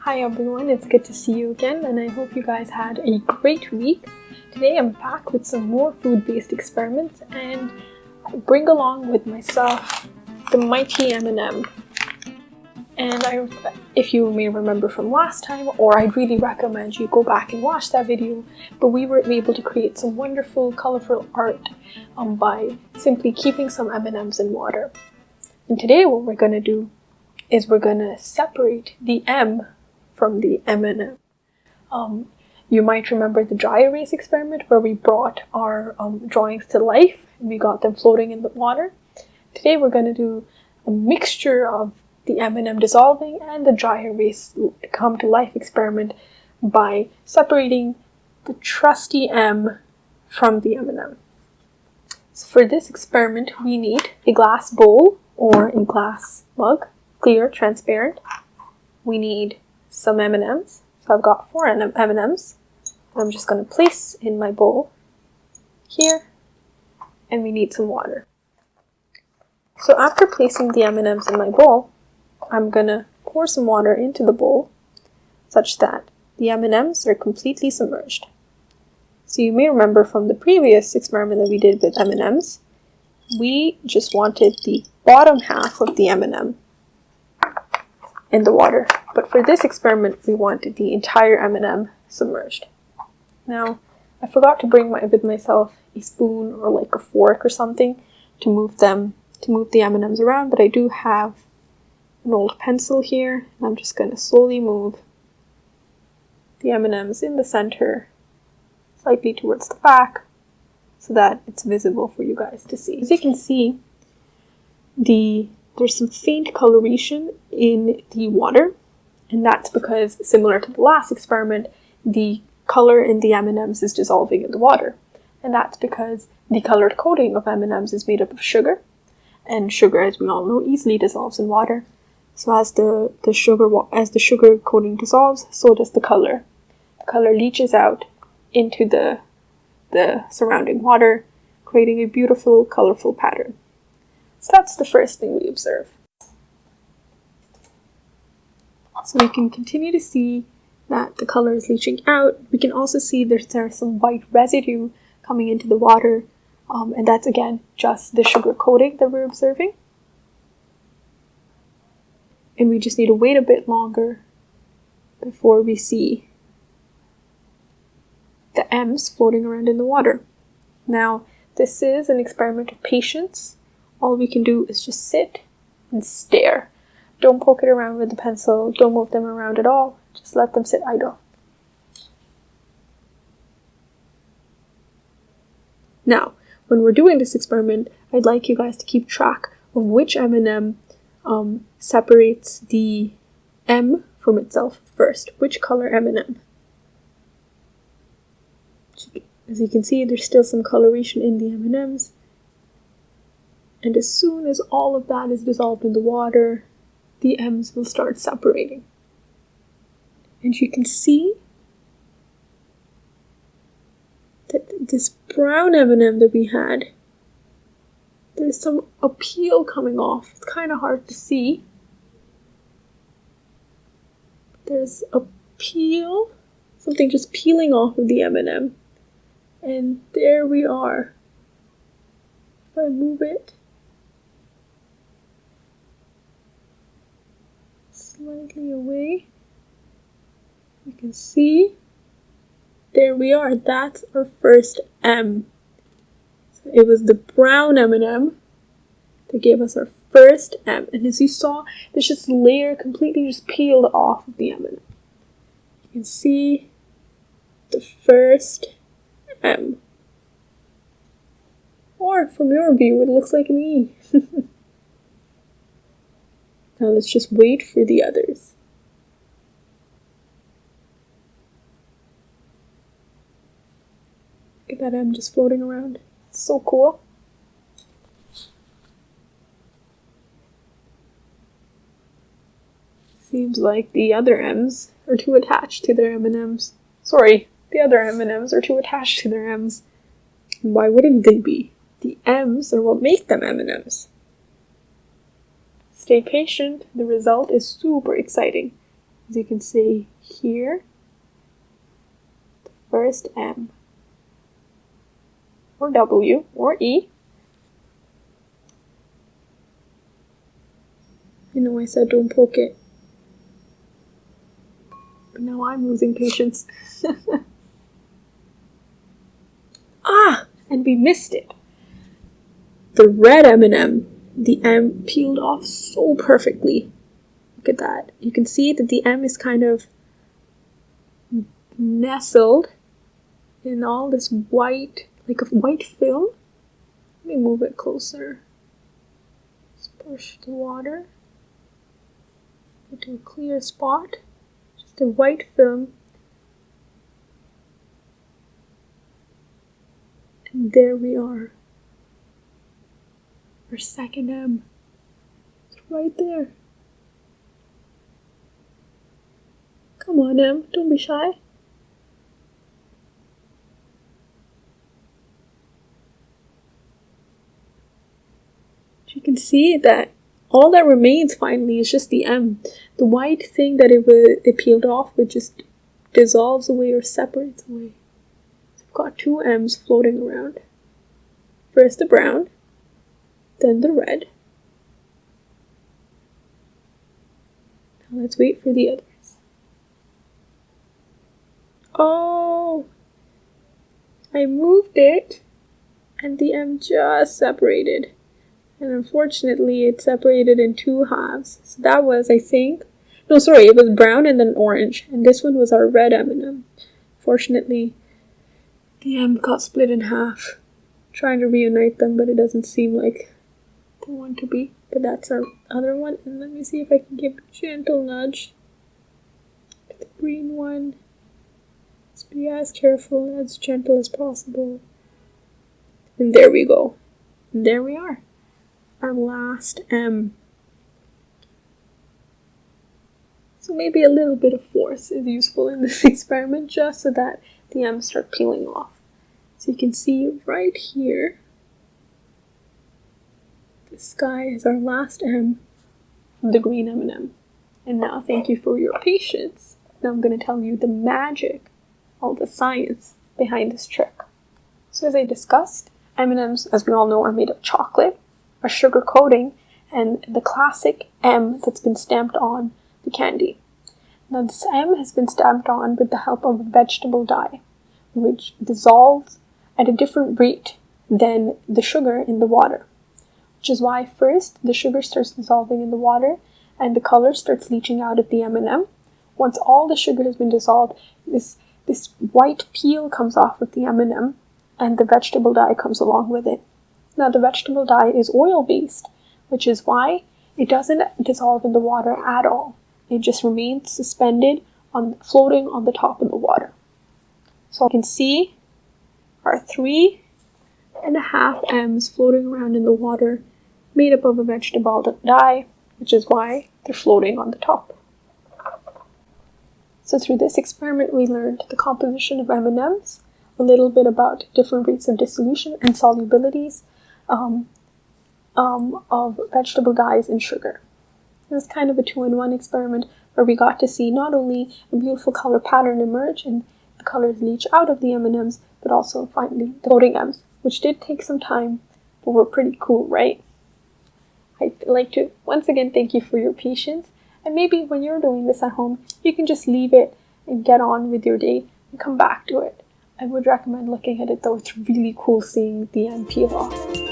Hi everyone, it's good to see you again and I hope you guys had a great week. Today I'm back with some more food-based experiments and I bring along with myself the mighty M&M. And if you may remember from last time, or I'd really recommend you go back and watch that video, but we were able to create some wonderful colorful art by simply keeping some M&Ms in water. And today what we're going to do is we're going to separate the M from the M&M. You might remember the dry erase experiment where we brought our drawings to life and we got them floating in the water. Today we're going to do a mixture of the M&M dissolving and the dry erase come to life experiment by separating the trusty M from the M&M. So for this experiment we need a glass bowl or a glass mug, clear, transparent. We need some M&Ms. So I've got 4 M&Ms. I'm just going to place in my bowl here, and we need some water. So after placing the M&Ms in my bowl, I'm going to pour some water into the bowl such that the M&Ms are completely submerged. So you may remember from the previous experiment that we did with M&Ms, we just wanted the bottom half of the M&M in the water. But for this experiment, we wanted the entire M&M submerged. Now, I forgot to bring with myself a spoon or like a fork or something to move the M&Ms around, but I do have an old pencil here, and I'm just going to slowly move the M&Ms in the center, slightly towards the back, so that it's visible for you guys to see. As you can see, there's some faint coloration in the water, and that's because, similar to the last experiment, the color in the M&Ms is dissolving in the water. And that's because the colored coating of M&Ms is made up of sugar, and sugar, as we all know, easily dissolves in water. So as the sugar coating dissolves, so does the color. The color leaches out into the surrounding water, creating a beautiful, colorful pattern. So that's the first thing we observe. So we can continue to see that the color is leaching out. We can also see there's some white residue coming into the water, and that's again just the sugar coating that we're observing. And we just need to wait a bit longer before we see the M's floating around in the water. Now, this is an experiment of patience. All we can do is just sit and stare. Don't poke it around with the pencil. Don't move them around at all. Just let them sit idle. Now, when we're doing this experiment, I'd like you guys to keep track of which M&M separates the M from itself first. Which color M&M? As you can see, there's still some coloration in the M&Ms. And as soon as all of that is dissolved in the water, the M's will start separating. And you can see that this brown M&M that we had, there's some peel coming off. It's kind of hard to see. There's a peel, something just peeling off of the M&M. And there we are. If I move it slightly away, you can see, there we are. That's our first M. So it was the brown M&M that gave us our first M. And as you saw, there's just a layer completely just peeled off of the M&M. You can see the first M. Or from your view, it looks like an E. Now let's just wait for the others. Look at that M just floating around. It's so cool. Seems like the other M's are too attached to their M&Ms. Sorry, the other M&Ms are too attached to their M's. And why wouldn't they be? The M's are what make them M&Ms. Stay patient, the result is super exciting. As you can see here, the first M, or W, or E. I know I said don't poke it, but now I'm losing patience. Ah! And we missed it. The red M&M, the M peeled off so perfectly. Look at that. You can see that the M is kind of nestled in all this white, like a white film. Let me move it closer. Just push the water into a clear spot. Just a white film. And there we are. Our second M. It's right there. Come on, M. Don't be shy. You can see that all that remains finally is just the M. The white thing that it peeled off, it just dissolves away or separates away. So we've got two M's floating around. First the brown, then the red. Now let's wait for the others. Oh! I moved it, and the M just separated. And unfortunately, it separated in two halves. So that was, I think... No, sorry, it was brown and then orange. And this one was our red M&M. Fortunately, the M got split in half. Trying to reunite them, but it doesn't seem like they want to be. But that's our other one. And let me see if I can give a gentle nudge to the green one. Just be as careful, as gentle as possible. And there we go. And there we are. Our last M. So maybe a little bit of force is useful in this experiment just so that the M's start peeling off. So you can see right here, this guy is our last M from the green M&M. And now thank you for your patience. Now I'm going to tell you the magic, all the science behind this trick. So as I discussed, M&Ms, as we all know, are made of chocolate, or sugar coating, and the classic M that's been stamped on the candy. Now this M has been stamped on with the help of a vegetable dye, which dissolves at a different rate than the sugar in the water. Which is why first the sugar starts dissolving in the water and the color starts leaching out of the M&M. Once all the sugar has been dissolved, this white peel comes off of the M&M and the vegetable dye comes along with it. Now the vegetable dye is oil-based, which is why it doesn't dissolve in the water at all. It just remains suspended, floating on the top of the water. So you can see our 3.5 M's floating around in the water, made up of a vegetable dye, which is why they're floating on the top. So through this experiment, we learned the composition of M&Ms, a little bit about different rates of dissolution and solubilities of vegetable dyes and sugar. It was kind of a 2-in-1 experiment where we got to see not only a beautiful color pattern emerge and the colors leach out of the M&Ms, but also finally the floating M's, which did take some time, but were pretty cool, right? I'd like to once again thank you for your patience, and maybe when you're doing this at home, you can just leave it and get on with your day and come back to it. I would recommend looking at it though. It's really cool seeing the end peel off.